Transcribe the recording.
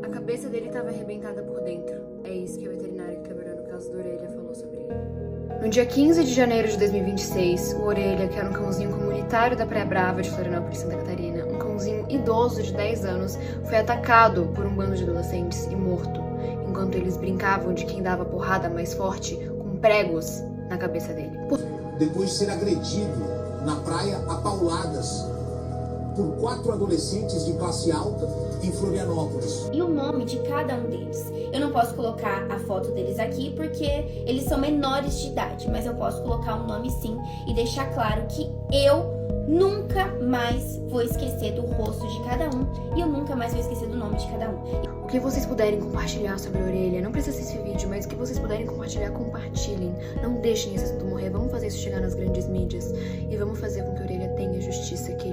A cabeça dele estava arrebentada por dentro. É isso que a veterinária que trabalhou no caso da Orelha falou sobre ele. No dia 15 de janeiro de 2026, o Orelha, que era um cãozinho comunitário da Praia Brava de Florianópolis, Santa Catarina, um cãozinho idoso de 10 anos, foi atacado por um bando de adolescentes e morto, enquanto eles brincavam de quem dava porrada mais forte com pregos na cabeça dele. Depois de ser agredido na praia a pauladas por 4 adolescentes de classe alta em Florianópolis. E o nome de cada um deles. Eu não posso colocar a foto deles aqui porque eles são menores de idade, mas eu posso colocar um nome sim e deixar claro que eu nunca mais vou esquecer do rosto de cada um e eu nunca mais vou esquecer do nome de cada um. O que vocês puderem compartilhar sobre a Orelha, não precisa ser esse vídeo, mas o que vocês puderem compartilhar, compartilhem. Não deixem esse assunto morrer, vamos fazer isso chegar nas grandes mídias e vamos fazer com que a Orelha tenha a justiça que